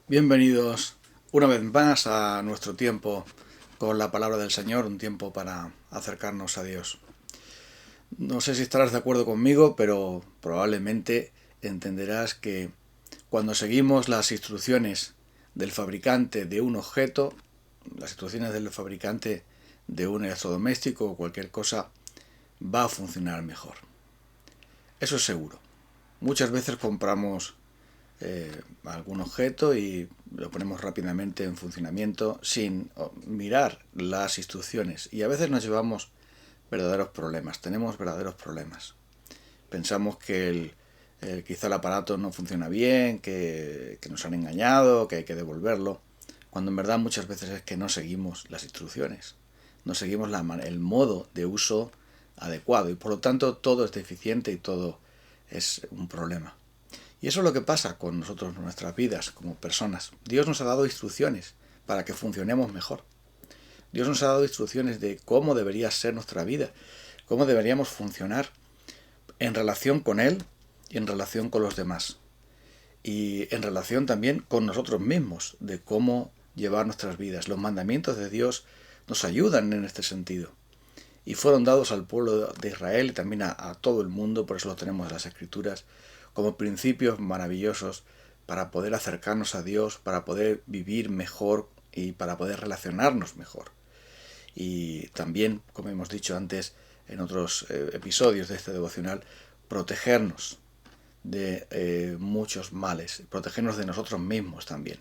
Bienvenidos una vez más a nuestro tiempo con la palabra del Señor, un tiempo para acercarnos a Dios. No sé si estarás de acuerdo conmigo, pero probablemente entenderás que cuando seguimos las instrucciones del fabricante de un objeto, las instrucciones del fabricante de un electrodoméstico o cualquier cosa, va a funcionar mejor. Eso es seguro. Muchas veces compramos algún objeto y lo ponemos rápidamente en funcionamiento sin mirar las instrucciones, y a veces nos llevamos verdaderos problemas, tenemos verdaderos problemas. Pensamos que quizá el aparato no funciona bien, que nos han engañado, que hay que devolverlo, cuando en verdad muchas veces es que no seguimos las instrucciones, no seguimos el modo de uso adecuado, y por lo tanto todo es deficiente y todo es un problema. Y eso es lo que pasa con nosotros en nuestras vidas como personas. Dios nos ha dado instrucciones para que funcionemos mejor. Dios nos ha dado instrucciones de cómo debería ser nuestra vida, cómo deberíamos funcionar en relación con Él y en relación con los demás. Y en relación también con nosotros mismos, de cómo llevar nuestras vidas. Los mandamientos de Dios nos ayudan en este sentido. Y fueron dados al pueblo de Israel y también a todo el mundo, por eso lo tenemos en las Escrituras, como principios maravillosos para poder acercarnos a Dios, para poder vivir mejor y para poder relacionarnos mejor. Y también, como hemos dicho antes en otros episodios de este devocional, protegernos de muchos males, protegernos de nosotros mismos también.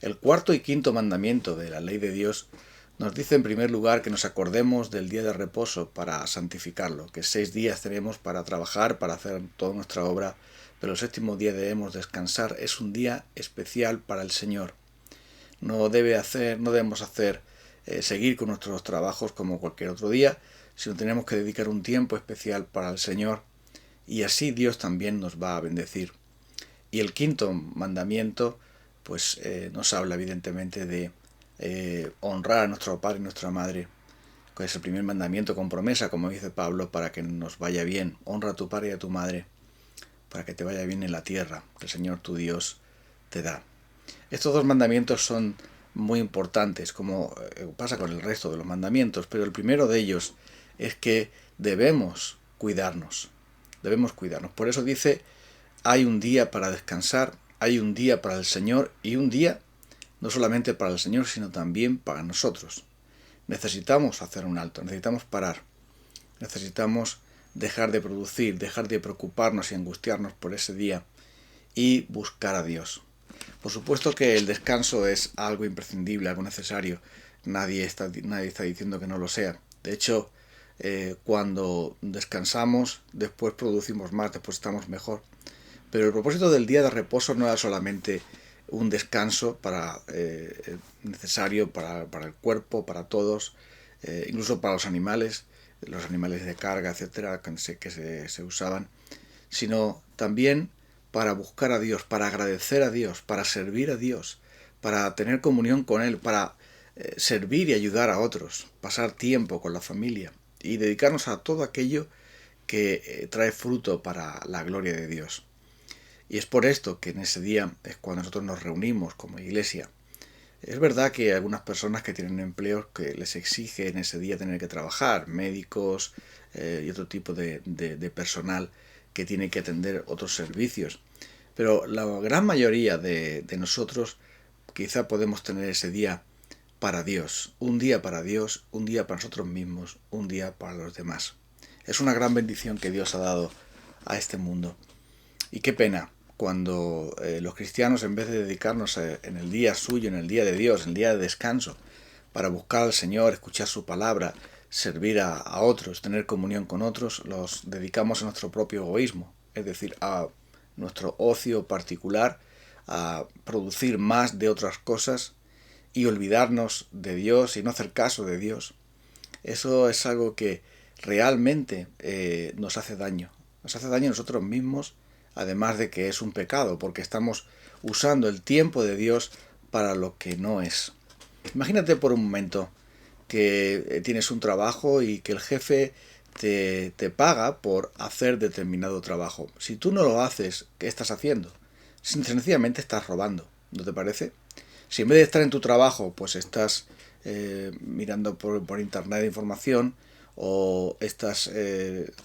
El cuarto y quinto mandamiento de la ley de Dios nos dice en primer lugar que nos acordemos del día de reposo para santificarlo, que 6 días tenemos para trabajar, para hacer toda nuestra obra, pero el séptimo día debemos descansar. Es un día especial para el Señor. No debemos seguir con nuestros trabajos como cualquier otro día, sino tenemos que dedicar un tiempo especial para el Señor, y así Dios también nos va a bendecir. Y el quinto mandamiento pues nos habla evidentemente de honrar a nuestro padre y nuestra madre, que es el primer mandamiento con promesa, como dice Pablo, para que nos vaya bien. Honra a tu padre y a tu madre, para que te vaya bien en la tierra que el Señor tu Dios te da. Estos dos mandamientos son muy importantes, como pasa con el resto de los mandamientos, pero el primero de ellos es que debemos cuidarnos. Debemos cuidarnos. Por eso dice, hay un día para descansar, hay un día para el Señor, y un día no solamente para el Señor, sino también para nosotros. Necesitamos hacer un alto, necesitamos parar, necesitamos dejar de producir, dejar de preocuparnos y angustiarnos por ese día y buscar a Dios. Por supuesto que el descanso es algo imprescindible, algo necesario. Nadie está diciendo que no lo sea. De hecho, cuando descansamos, después producimos más, después estamos mejor. Pero el propósito del día de reposo no era solamente un descanso necesario para el cuerpo, para todos, incluso para los animales de carga, etcétera, que se usaban, sino también para buscar a Dios, para agradecer a Dios, para servir a Dios, para tener comunión con Él, para servir y ayudar a otros, pasar tiempo con la familia y dedicarnos a todo aquello que trae fruto para la gloria de Dios. Y es por esto que en ese día es cuando nosotros nos reunimos como iglesia. Es verdad que hay algunas personas que tienen empleos que les exige en ese día tener que trabajar, médicos y otro tipo de personal que tiene que atender otros servicios. Pero la gran mayoría de nosotros quizá podemos tener ese día para Dios, un día para Dios, un día para nosotros mismos, un día para los demás. Es una gran bendición que Dios ha dado a este mundo. Y qué pena cuando los cristianos, en vez de dedicarnos en el día suyo, en el día de Dios, en el día de descanso, para buscar al Señor, escuchar su palabra, servir a otros, tener comunión con otros, los dedicamos a nuestro propio egoísmo, es decir, a nuestro ocio particular, a producir más de otras cosas y olvidarnos de Dios y no hacer caso de Dios. Eso es algo que realmente nos hace daño. Nos hace daño a nosotros mismos, además de que es un pecado, porque estamos usando el tiempo de Dios para lo que no es. Imagínate por un momento que tienes un trabajo y que el jefe te paga por hacer determinado trabajo. Si tú no lo haces, ¿qué estás haciendo? Sencillamente estás robando. ¿no te parece? Si en vez de estar en tu trabajo, pues estás mirando por internet información, o estás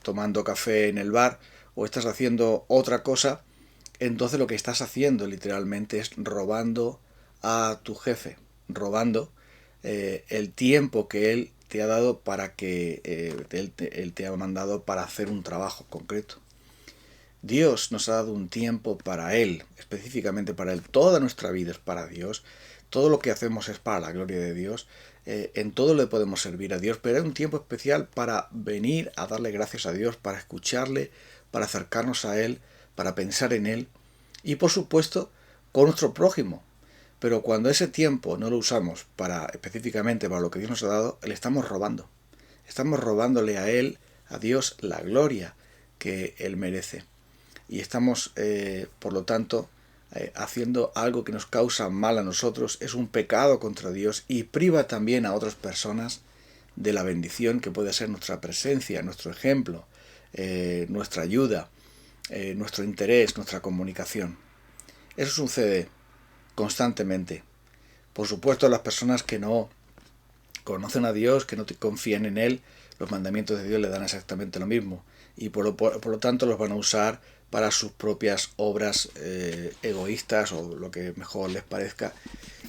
tomando café en el bar, o estás haciendo otra cosa, entonces lo que estás haciendo literalmente es robando a tu jefe, robando el tiempo que él te ha dado para que él te ha mandado para hacer un trabajo concreto. Dios nos ha dado un tiempo para Él, específicamente para Él. Toda nuestra vida es para Dios. Todo lo que hacemos es para la gloria de Dios. En todo le podemos servir a Dios, pero hay un tiempo especial para venir a darle gracias a Dios, para escucharle, para acercarnos a Él, para pensar en Él y, por supuesto, con nuestro prójimo. Pero cuando ese tiempo no lo usamos para específicamente para lo que Dios nos ha dado, le estamos robando. Estamos robándole a Él, a Dios, la gloria que Él merece. Y estamos, por lo tanto, haciendo algo que nos causa mal a nosotros, es un pecado contra Dios y priva también a otras personas de la bendición que puede ser nuestra presencia, nuestro ejemplo, nuestra ayuda, nuestro interés, nuestra comunicación. Eso sucede constantemente. Por supuesto, las personas que no conocen a Dios, que no confían en Él, los mandamientos de Dios le dan exactamente lo mismo. Y por lo tanto los van a usar para sus propias obras egoístas o lo que mejor les parezca.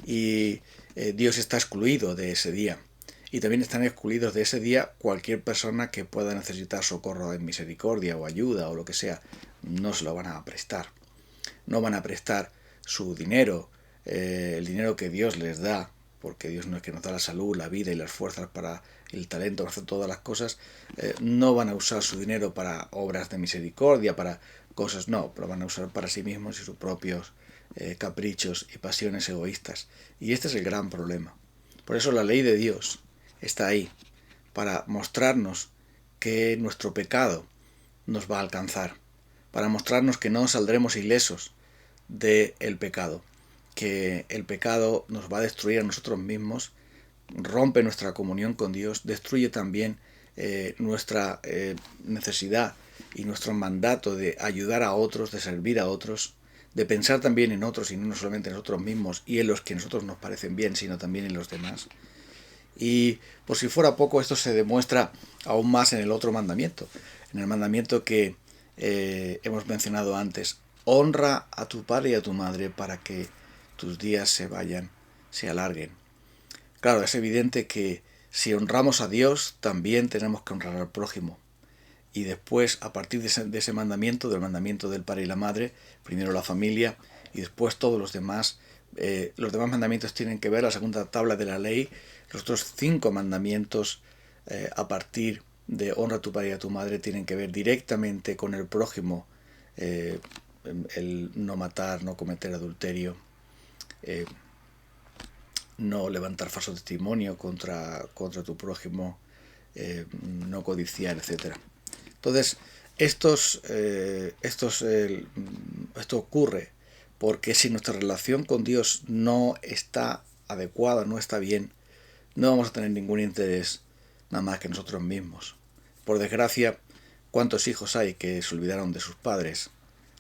Y Dios está excluido de ese día. Y también están excluidos de ese día cualquier persona que pueda necesitar socorro en misericordia o ayuda o lo que sea. No se lo van a prestar. No van a prestar su dinero, el dinero que Dios les da, porque Dios no es que nos da la salud, la vida y las fuerzas para el talento para hacer todas las cosas. No van a usar su dinero para obras de misericordia, para cosas, no, pero van a usar para sí mismos y sus propios caprichos y pasiones egoístas. Y este es el gran problema. Por eso la ley de Dios está ahí, para mostrarnos que nuestro pecado nos va a alcanzar, para mostrarnos que no saldremos ilesos del pecado, que el pecado nos va a destruir a nosotros mismos, rompe nuestra comunión con Dios, destruye también nuestra necesidad y nuestro mandato de ayudar a otros, de servir a otros, de pensar también en otros y no solamente en nosotros mismos y en los que a nosotros nos parecen bien, sino también en los demás. Y por si fuera poco, esto se demuestra aún más en el otro mandamiento, en el mandamiento que hemos mencionado antes: honra a tu padre y a tu madre para que tus días se alarguen. Claro, es evidente que si honramos a Dios, también tenemos que honrar al prójimo. Y después, a partir de ese mandamiento, del mandamiento del padre y la madre, primero la familia y después todos los demás mandamientos tienen que ver, la segunda tabla de la ley, los otros 5 mandamientos a partir de honra a tu padre y a tu madre tienen que ver directamente con el prójimo, el no matar, no cometer adulterio, no levantar falso testimonio contra tu prójimo, no codiciar, etc. Entonces, esto ocurre porque si nuestra relación con Dios no está adecuada, no está bien, no vamos a tener ningún interés nada más que nosotros mismos. Por desgracia, ¿cuántos hijos hay que se olvidaron de sus padres?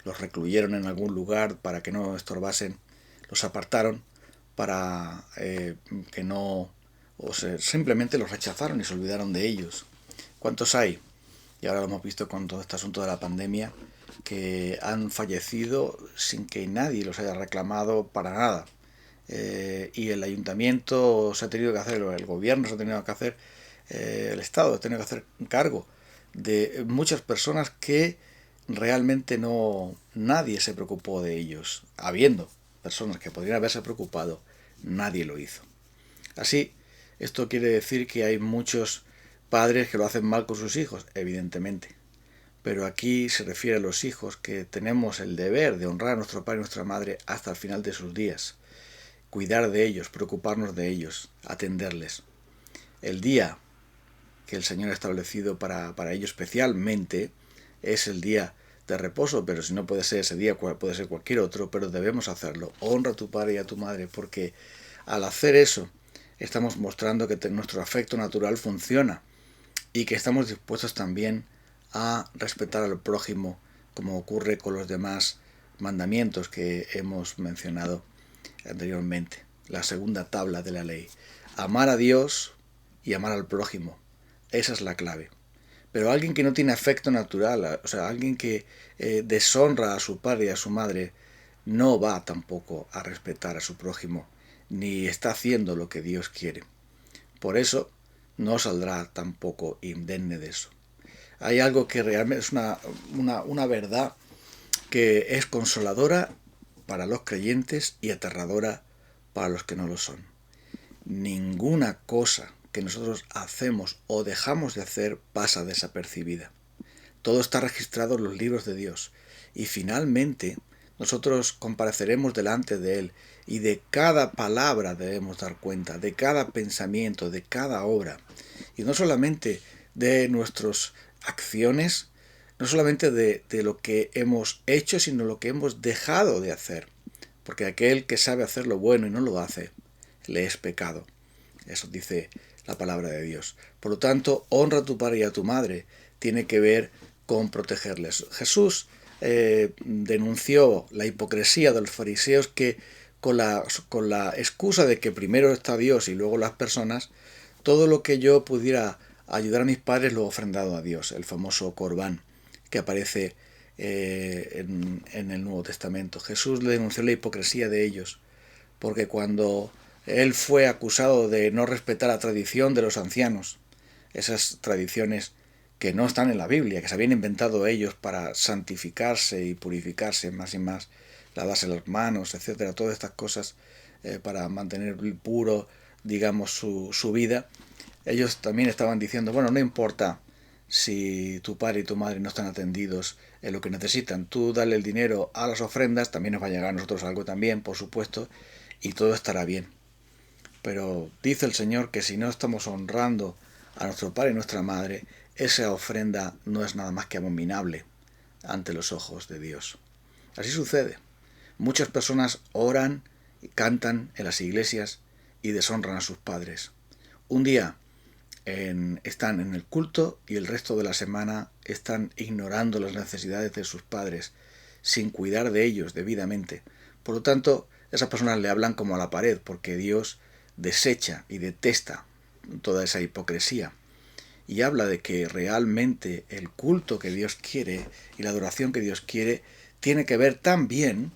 Los recluyeron en algún lugar para que no estorbasen, los apartaron para que no, simplemente los rechazaron y se olvidaron de ellos. ¿Cuántos hay? Y ahora lo hemos visto con todo este asunto de la pandemia, que han fallecido sin que nadie los haya reclamado para nada. Y el ayuntamiento se ha tenido que hacer, el gobierno se ha tenido que hacer, el Estado ha tenido que hacer cargo de muchas personas que realmente nadie se preocupó de ellos. Habiendo personas que podrían haberse preocupado, nadie lo hizo. Así, esto quiere decir que hay muchos padres que lo hacen mal con sus hijos, evidentemente. Pero aquí se refiere a los hijos que tenemos el deber de honrar a nuestro padre y nuestra madre hasta el final de sus días. Cuidar de ellos, preocuparnos de ellos, atenderles. El día que el Señor ha establecido para ellos especialmente es el día de reposo, pero si no puede ser ese día, puede ser cualquier otro, pero debemos hacerlo. Honra a tu padre y a tu madre, porque al hacer eso estamos mostrando que nuestro afecto natural funciona y que estamos dispuestos también a respetar al prójimo, como ocurre con los demás mandamientos que hemos mencionado anteriormente, la segunda tabla de la ley. Amar a Dios y amar al prójimo. Esa es la clave. Pero alguien que no tiene afecto natural, o sea, alguien que deshonra a su padre y a su madre, no va tampoco a respetar a su prójimo, ni está haciendo lo que Dios quiere. Por eso no saldrá tampoco indemne de eso. Hay algo que realmente es una verdad que es consoladora para los creyentes y aterradora para los que no lo son. Ninguna cosa que nosotros hacemos o dejamos de hacer pasa desapercibida. Todo está registrado en los libros de Dios y finalmente nosotros compareceremos delante de Él y de cada palabra debemos dar cuenta, de cada pensamiento, de cada obra, y no solamente de nuestras acciones, no solamente de lo que hemos hecho, sino lo que hemos dejado de hacer, porque aquel que sabe hacer lo bueno y no lo hace, le es pecado. Eso dice la palabra de Dios. Por lo tanto, honra a tu padre y a tu madre tiene que ver con protegerles. Jesús denunció la hipocresía de los fariseos que con la excusa de que primero está Dios y luego las personas, todo lo que yo pudiera ayudar a mis padres lo he ofrendado a Dios, el famoso Corbán que aparece en el Nuevo Testamento. Jesús le denunció la hipocresía de ellos, porque cuando él fue acusado de no respetar la tradición de los ancianos, esas tradiciones que no están en la Biblia, que se habían inventado ellos para santificarse y purificarse más y más, lavarse las manos, etcétera, todas estas cosas para mantener puro, digamos, su vida. Ellos también estaban diciendo, bueno, no importa si tu padre y tu madre no están atendidos en lo que necesitan, tú dale el dinero a las ofrendas, también nos va a llegar a nosotros algo también, por supuesto, y todo estará bien. Pero dice el Señor que si no estamos honrando a nuestro padre y nuestra madre, esa ofrenda no es nada más que abominable ante los ojos de Dios. Así sucede. Muchas personas oran y cantan en las iglesias y deshonran a sus padres. Un día están en el culto y el resto de la semana están ignorando las necesidades de sus padres sin cuidar de ellos debidamente. Por lo tanto, esas personas le hablan como a la pared, porque Dios desecha y detesta toda esa hipocresía y habla de que realmente el culto que Dios quiere y la adoración que Dios quiere tiene que ver también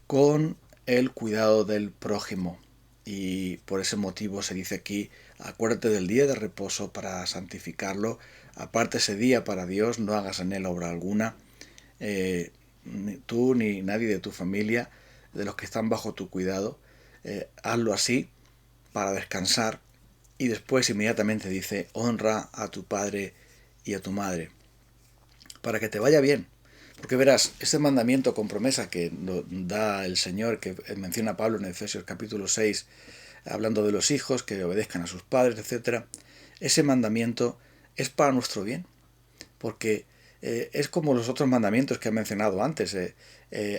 con el cuidado del prójimo. Y por ese motivo se dice aquí, acuérdate del día de reposo para santificarlo, aparte ese día para Dios, no hagas en él obra alguna, ni tú ni nadie de tu familia, de los que están bajo tu cuidado, hazlo así para descansar. Y después inmediatamente dice, honra a tu padre y a tu madre, para que te vaya bien. Porque verás, este mandamiento con promesa que da el Señor, que menciona Pablo en Efesios capítulo 6, hablando de los hijos, que obedezcan a sus padres, etc., ese mandamiento es para nuestro bien, porque es como los otros mandamientos que he mencionado antes,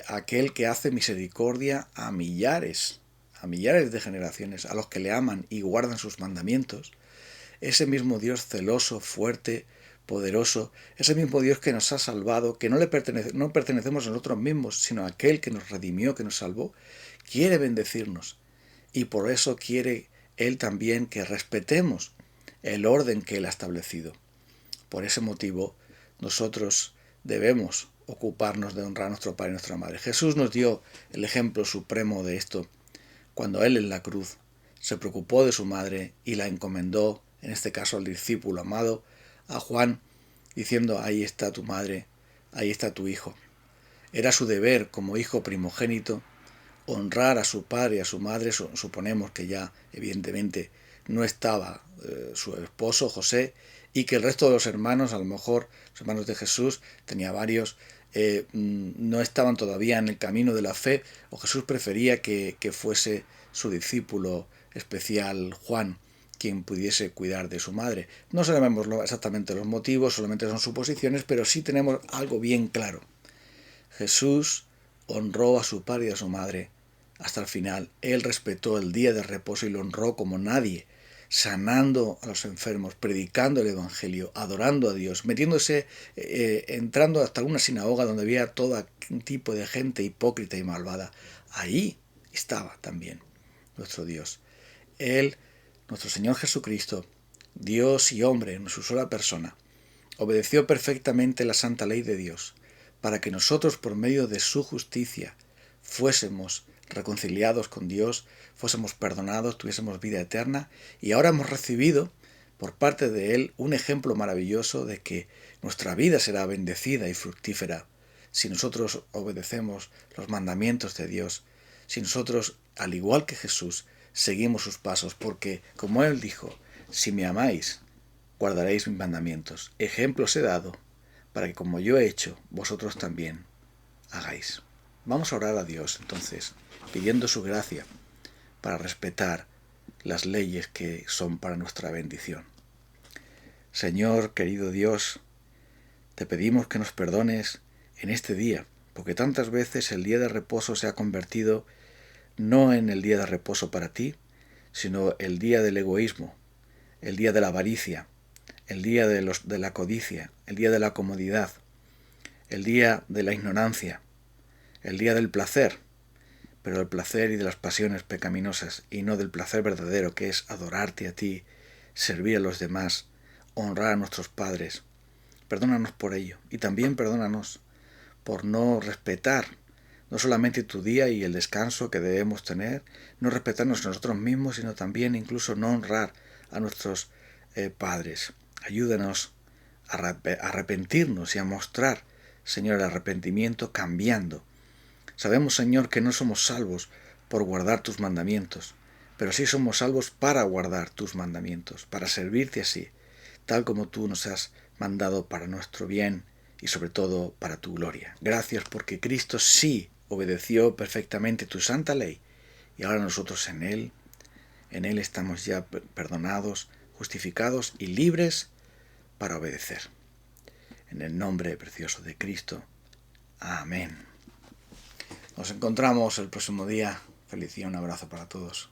aquel que hace misericordia a millares de generaciones, a los que le aman y guardan sus mandamientos, ese mismo Dios celoso, fuerte, poderoso, ese mismo Dios que nos ha salvado, que no pertenecemos a nosotros mismos, sino a aquel que nos redimió, que nos salvó, quiere bendecirnos. Y por eso quiere Él también que respetemos el orden que Él ha establecido. Por ese motivo, nosotros debemos ocuparnos de honrar a nuestro Padre y nuestra Madre. Jesús nos dio el ejemplo supremo de esto, cuando Él en la cruz se preocupó de su madre y la encomendó, en este caso al discípulo amado, a Juan, diciendo, ahí está tu madre, ahí está tu hijo. Era su deber como hijo primogénito honrar a su padre y a su madre. Suponemos que ya evidentemente no estaba su esposo José y que el resto de los hermanos, a lo mejor los hermanos de Jesús, tenía varios, no estaban todavía en el camino de la fe, o Jesús prefería que fuese su discípulo especial Juan quien pudiese cuidar de su madre. No sabemos exactamente los motivos, solamente son suposiciones, pero sí tenemos algo bien claro. Jesús honró a su padre y a su madre hasta el final. Él respetó el día de reposo y lo honró como nadie, sanando a los enfermos, predicando el Evangelio, adorando a Dios, metiéndose, entrando hasta una sinagoga donde había todo tipo de gente hipócrita y malvada. Ahí estaba también nuestro Dios. Él, nuestro Señor Jesucristo, Dios y hombre en su sola persona, obedeció perfectamente la santa ley de Dios, para que nosotros por medio de su justicia fuésemos reconciliados con Dios, fuésemos perdonados, tuviésemos vida eterna, y ahora hemos recibido por parte de Él un ejemplo maravilloso de que nuestra vida será bendecida y fructífera si nosotros obedecemos los mandamientos de Dios, si nosotros, al igual que Jesús, seguimos sus pasos, porque, como Él dijo, si me amáis, guardaréis mis mandamientos. Ejemplos he dado para que, como yo he hecho, vosotros también hagáis. Vamos a orar a Dios, entonces, pidiendo su gracia para respetar las leyes que son para nuestra bendición. Señor, querido Dios, te pedimos que nos perdones en este día, porque tantas veces el día de reposo se ha convertido no en el día de reposo para ti, sino el día del egoísmo, el día de la avaricia, el día de la codicia, el día de la comodidad, el día de la ignorancia, el día del placer, pero del placer y de las pasiones pecaminosas, y no del placer verdadero, que es adorarte a ti, servir a los demás, honrar a nuestros padres. Perdónanos por ello, y también perdónanos por no respetar no solamente tu día y el descanso que debemos tener, no respetarnos a nosotros mismos, sino también incluso no honrar a nuestros padres. Ayúdanos a arrepentirnos y a mostrar, Señor, el arrepentimiento cambiando. Sabemos, Señor, que no somos salvos por guardar tus mandamientos, pero sí somos salvos para guardar tus mandamientos, para servirte así, tal como tú nos has mandado para nuestro bien y sobre todo para tu gloria. Gracias porque Cristo sí obedeció perfectamente tu santa ley y ahora nosotros en Él estamos ya perdonados, justificados y libres para obedecer. En el nombre precioso de Cristo. Amén. Nos encontramos el próximo día. Feliz día, un abrazo para todos.